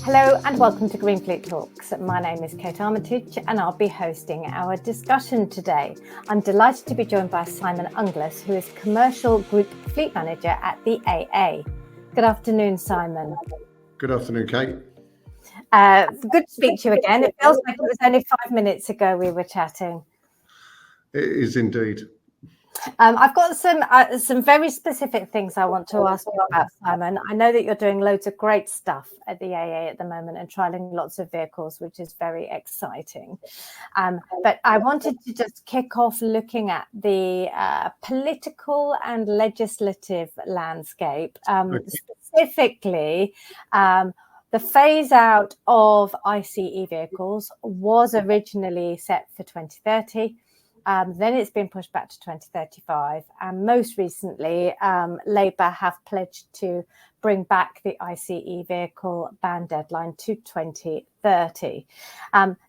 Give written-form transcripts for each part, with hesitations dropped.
Hello and welcome to GreenFleet Talks. My name is Kate Armitage and I'll be hosting our discussion today. I'm delighted to be joined by Simon Unglis, who is Commercial Group Fleet Manager at the AA. Good afternoon, Simon. Good afternoon, Kate. Good to speak to you again. It feels like it was only 5 minutes ago we were chatting. It is indeed. I've got some very specific things I want to ask you about, Simon. I know that you're doing loads of great stuff at the AA at the moment and trialing lots of vehicles, which is very exciting. But I wanted to just kick off looking at the political and legislative landscape, specifically. The phase out of ICE vehicles was originally set for 2030. Then it's been pushed back to 2035. And most recently, Labour have pledged to bring back the ICE vehicle ban deadline to 2030.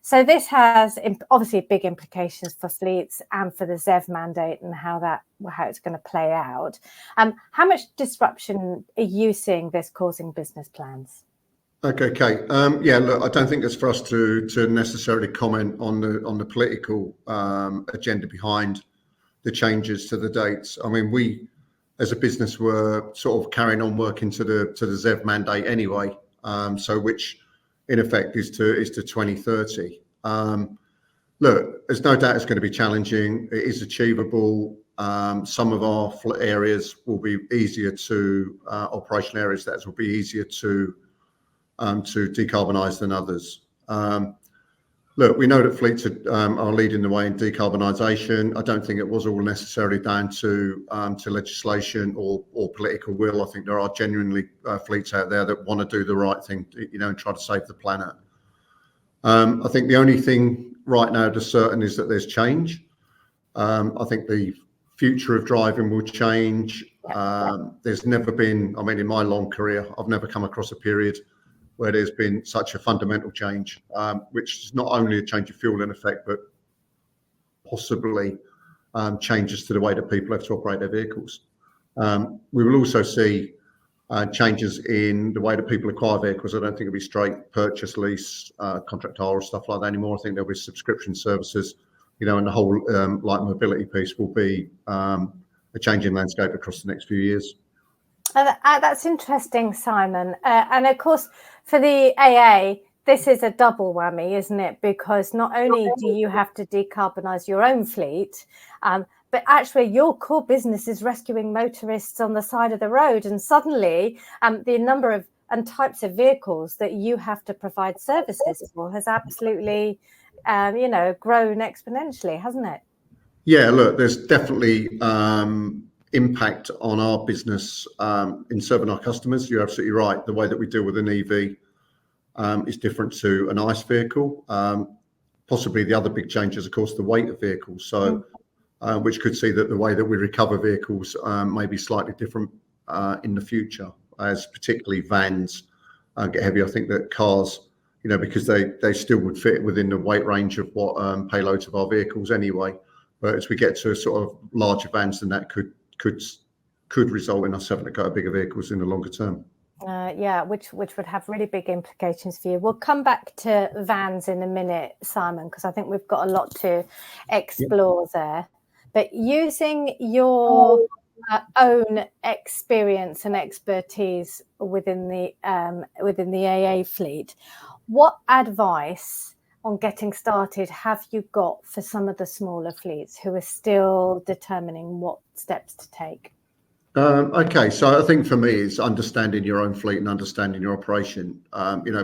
So this has obviously big implications for fleets and for the ZEV mandate and how it's going to play out. How much disruption are you seeing this causing business plans? Okay, Kate. Look, I don't think it's for us to necessarily comment on the political agenda behind the changes to the dates. I mean, we as a business were sort of carrying on working to the ZEV mandate anyway. So which in effect is to 2030. Look, there's no doubt it's going to be challenging. It is achievable. Some of our areas will be easier to operational areas that will be easier to decarbonise than others. Look, we know that fleets are leading the way in decarbonisation. I don't think it was all necessarily down to legislation or political will. I think there are genuinely fleets out there that want to do the right thing, and try to save the planet. I think the only thing right now that's certain is that there's change. I think the future of driving will change. There's never been, in my long career, I've never come across a period where there's been such a fundamental change, which is not only a change of fuel in effect, but possibly changes to the way that people have to operate their vehicles. We will also see changes in the way that people acquire vehicles. I don't think it'll be straight purchase, lease, contract hire or stuff like that anymore. I think there'll be subscription services, and the whole light mobility piece will be a changing landscape across the next few years. That's interesting, Simon. And of course, for the AA, this is a double whammy, isn't it? Because not only do you have to decarbonise your own fleet, but actually your core business is rescuing motorists on the side of the road. And suddenly the number of and types of vehicles that you have to provide services for has absolutely, grown exponentially, hasn't it? Yeah, look, there's definitely impact on our business in serving our customers. You're absolutely right. The way that we deal with an EV is different to an ICE vehicle. Possibly the other big change is, of course, the weight of vehicles. So, which could see that the way that we recover vehicles may be slightly different in the future, as particularly vans get heavy. I think that cars, because they still would fit within the weight range of what payloads of our vehicles anyway. But as we get to sort of larger vans, then that could result in us having to go to bigger vehicles in the longer term. Which would have really big implications for you. We'll come back to vans in a minute, Simon, because I think we've got a lot to explore there. But using your own experience and expertise within the AA fleet, what advice on getting started have you got for some of the smaller fleets who are still determining what steps to take? Okay, so I think for me it's understanding your own fleet and understanding your operation.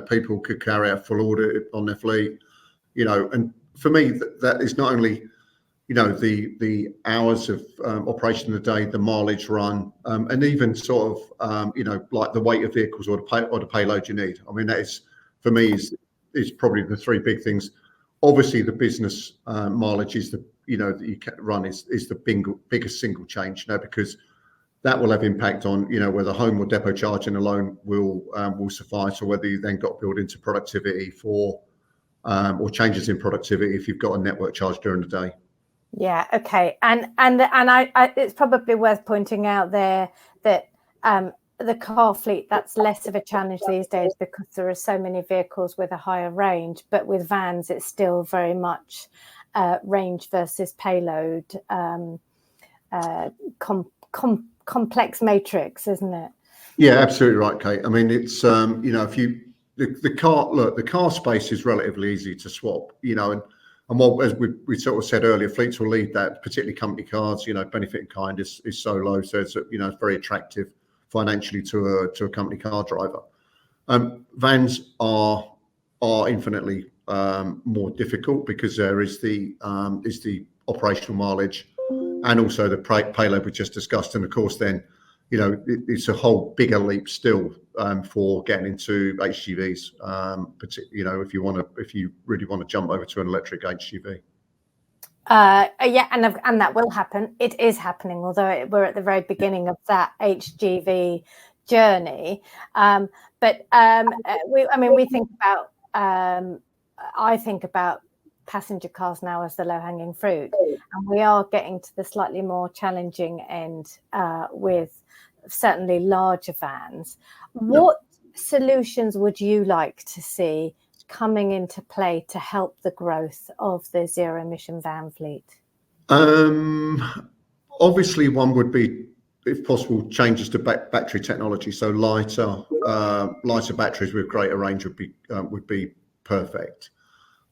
People could carry out full audit on their fleet, and for me that is not only, the hours of operation of the day, the mileage run, and even sort of, like the weight of vehicles or the payload you need. That is, for me, is probably the three big things. Obviously, the business mileage is that you can run is the biggest single change, because that will have impact on, whether home or depot charging alone will suffice, or whether you then got built into productivity for or changes in productivity if you've got a network charge during the day. Yeah. Okay. And I it's probably worth pointing out there that the car fleet, that's less of a challenge these days because there are so many vehicles with a higher range. But with vans, it's still very much range versus payload, complex matrix, isn't it? Yeah, absolutely right, Kate. I mean, it's if you the car space is relatively easy to swap, and what, as we sort of said earlier, fleets will lead that, particularly company cars. Benefit in kind is so low, so it's it's very attractive financially to a company car driver. Vans are infinitely more difficult because there is the operational mileage and also the payload we just discussed, and of course then it's a whole bigger leap still for getting into HGVs. If you really want to jump over to an electric HGV. Yeah, and that will happen. It is happening, although we're at the very beginning of that HGV journey. We think about. I think about passenger cars now as the low-hanging fruit, and we are getting to the slightly more challenging end with certainly larger vans. What solutions would you like to see coming into play to help the growth of the zero emission van fleet? Obviously, one would be, if possible, changes to battery technology. So lighter batteries with greater range would be perfect.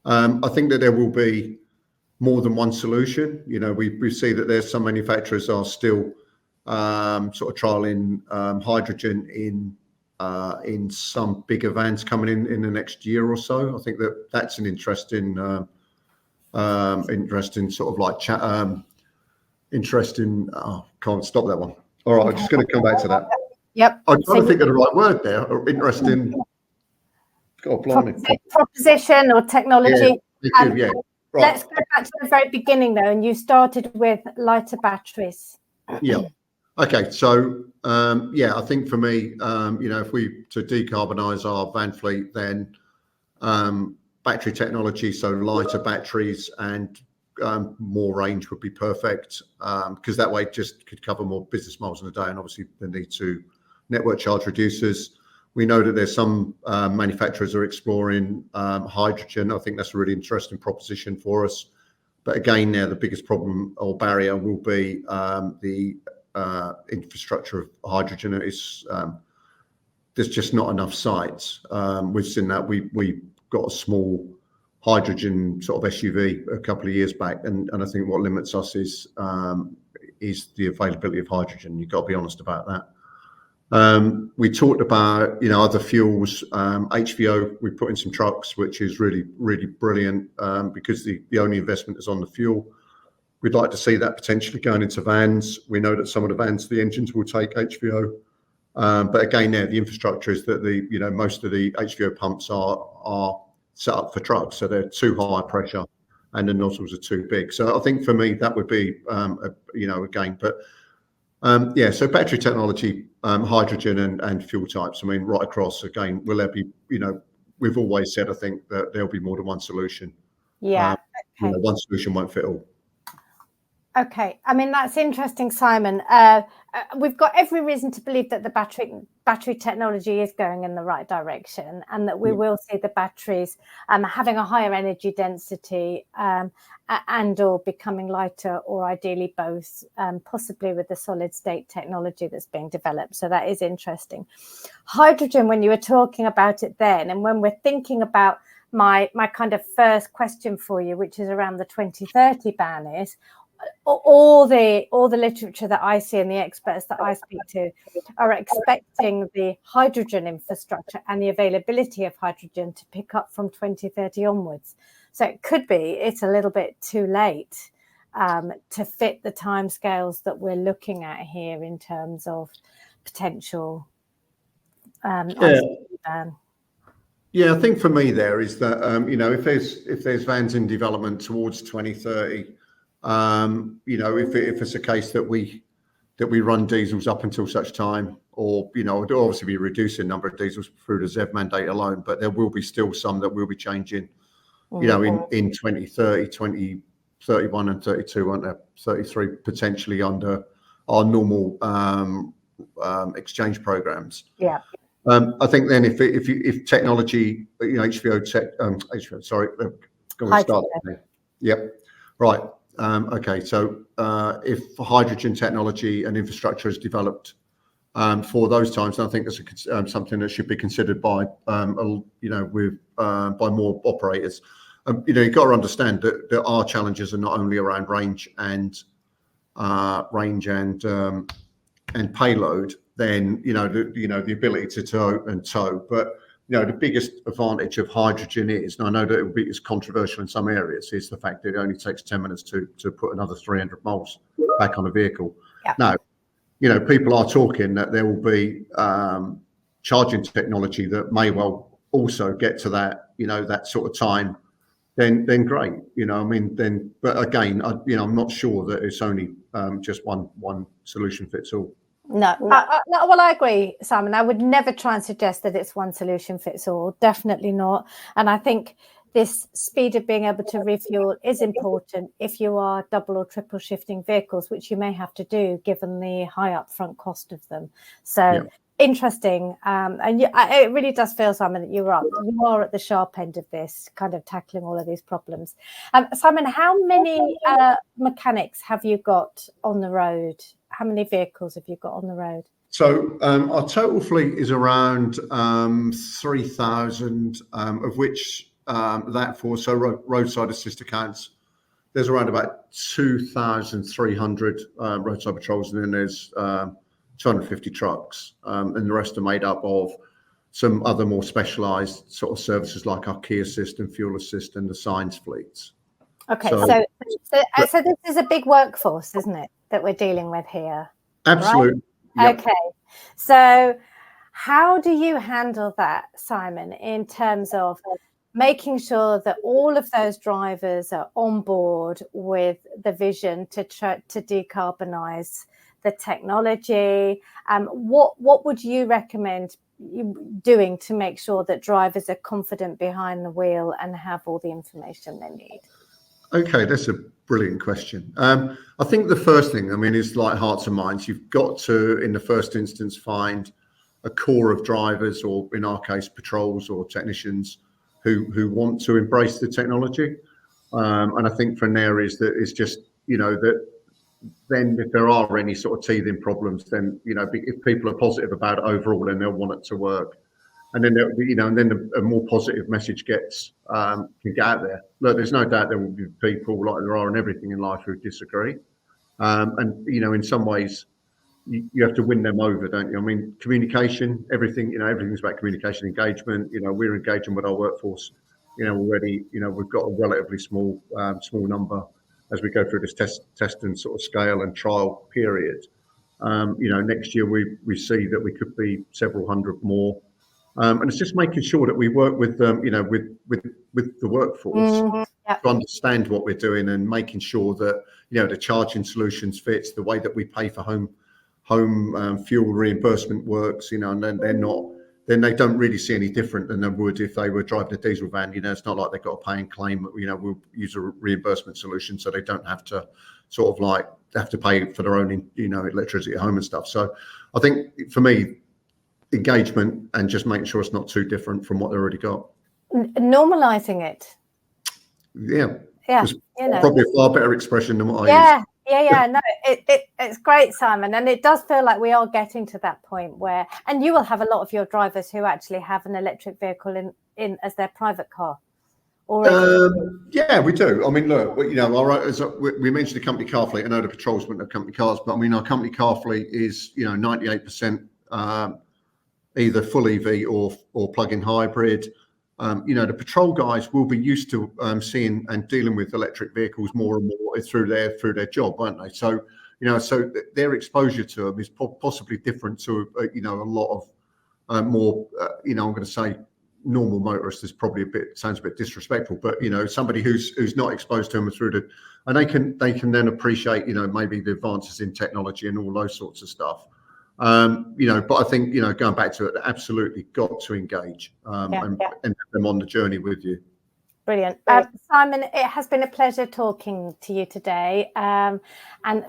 I think that there will be more than one solution. We see that there's some manufacturers are still sort of trialing hydrogen in some bigger vans coming in the next year or so. I think that's an interesting sort of like interesting. Oh, can't stop that one. All right, I'm just going to come back to that. Yep. I'm trying to think of the right word there. Interesting. God, blimey. Proposition or technology. Yeah. Right. Let's go back to the very beginning though, and you started with lighter batteries. Yeah. Okay. So I think for me, if we to decarbonize our van fleet, then battery technology, so lighter batteries and more range would be perfect, because that way it just could cover more business miles in a day, and obviously the need to network charge reducers. We know that there's some manufacturers are exploring hydrogen. I think that's a really interesting proposition for us. But again, now the biggest problem or barrier will be the infrastructure of hydrogen. There's just not enough sites. We've seen that. We got a small hydrogen sort of SUV a couple of years back, and I think what limits us is the availability of hydrogen. You've got to be honest about that. We talked about other fuels, HVO. We put in some trucks, which is really, really brilliant, because the only investment is on the fuel. We'd like to see that potentially going into vans. We know that some of the vans, the engines will take HVO, but again, there the infrastructure is that most of the HVO pumps are set up for trucks, so they're too high pressure, and the nozzles are too big. So I think for me that would be again, but. So battery technology, hydrogen and fuel types. I mean, right across again, will there be? We've always said I think that there'll be more than one solution. Yeah. Okay. One solution won't fit all. Okay, I mean that's interesting, Simon. We've got every reason to believe that the battery technology is going in the right direction, and that we will see the batteries having a higher energy density and or becoming lighter, or ideally both, possibly with the solid state technology that's being developed. So that is interesting. Hydrogen, when you were talking about it then, and when we're thinking about my kind of first question for you, which is around the 2030 ban, is all the literature that I see and the experts that I speak to are expecting the hydrogen infrastructure and the availability of hydrogen to pick up from 2030 onwards. So it could be it's a little bit too late to fit the timescales that we're looking at here in terms of potential ban. Yeah, I think for me there is that if there's vans in development towards 2030. If it's a case that we run diesels up until such time, or it'll obviously be reducing the number of diesels through the ZEV mandate alone, but there will be still some that will be changing you know, in 2030, 2031 and 32, aren't there? 33 potentially under our normal exchange programs. Yeah. I think then if technology, you know, HVO, sorry, go and start. Yep. Right. Okay. So if hydrogen technology and infrastructure is developed for those times, I think that's something that should be considered by, you know, by more operators. You know, you've got to understand that there are challenges, and not only around range and payload. Then you know the ability to tow, but you know the biggest advantage of hydrogen is, and I know that it's controversial in some areas, is the fact that it only takes 10 minutes to put another 300 miles back on a vehicle. Yeah. Now, you know, people are talking that there will be charging technology that may well also get to that, you know, that sort of time. Then great, you know. I mean, but again, I'm not sure that it's only just one solution fits all. No, well, I agree, Simon. I would never try and suggest that it's one solution fits all. Definitely not. And I think this speed of being able to refuel is important if you are double or triple shifting vehicles, which you may have to do given the high upfront cost of them. So interesting. And it really does feel, Simon, that you are at the sharp end of this, kind of tackling all of these problems. Simon, how many mechanics have you got on the road? How many vehicles have you got on the road? So our total fleet is around 3,000, of which that for roadside assist accounts, there's around about 2,300 roadside patrols, and then there's 250 trucks, and the rest are made up of some other more specialised sort of services like our key assist and fuel assist and the signs fleets. Okay, so this is a big workforce, isn't it, that we're dealing with here? Absolutely. Right? Yep. Okay, so how do you handle that, Simon, in terms of making sure that all of those drivers are on board with the vision to decarbonise the technology? What would you recommend doing to make sure that drivers are confident behind the wheel and have all the information they need? Okay, that's a brilliant question. I think the first thing, I mean, is like hearts and minds. You've got to, in the first instance, find a core of drivers, or in our case, patrols or technicians who want to embrace the technology. And I think from there is that it's just, you know, that then if there are any sort of teething problems, then, you know, if people are positive about it overall, then they'll want it to work. And then, you know, and then a more positive message can get out there. Look, there's no doubt there will be people, like there are in everything in life, who disagree. And, you know, in some ways, you have to win them over, don't you? I mean, communication, everything, you know, everything's about communication, engagement. You know, we're engaging with our workforce, you know, already. You know, we've got a relatively small number as we go through this test and sort of scale and trial period. You know, next year we see that we could be several hundred more. And it's just making sure that we work with you know, with the workforce to understand what we're doing, and making sure that, you know, the charging solutions fits, the way that we pay for home fuel reimbursement works, you know, and then they don't really see any different than they would if they were driving a diesel van. You know, it's not like they've got to pay and claim. You know, we'll use a reimbursement solution, so they don't have to sort of like have to pay for their own, you know, electricity at home and stuff. So I think for me, engagement and just making sure it's not too different from what they already got. Normalizing it. Yeah. You know, probably a far better expression than what I use. No, it's great, Simon, and it does feel like we are getting to that point where, and you will have a lot of your drivers who actually have an electric vehicle in as their private car already. Yeah, we do. I mean, look, you know, we mentioned the company car fleet. I know the patrols wouldn't have company cars, but I mean, our company car fleet is, you know, 98% either full EV or plug-in hybrid. You know, the patrol guys will be used to seeing and dealing with electric vehicles more and more through their job, won't they? So, you know, so their exposure to them is possibly different to, you know, a lot of more, you know, I'm going to say normal motorists is probably sounds a bit disrespectful, but, you know, somebody who's not exposed to them and they can then appreciate, you know, maybe the advances in technology and all those sorts of stuff. You know, but I think, you know, going back to it, absolutely got to engage and have them on the journey with you. Brilliant. Simon, it has been a pleasure talking to you today. And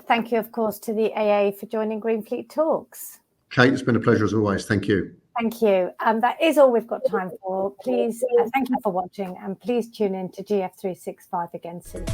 thank you, of course, to the AA for joining GreenFleet Talks. Kate, it's been a pleasure as always. Thank you. Thank you. That is all we've got time for. Please, thank you for watching, and please tune in to GF365 again soon.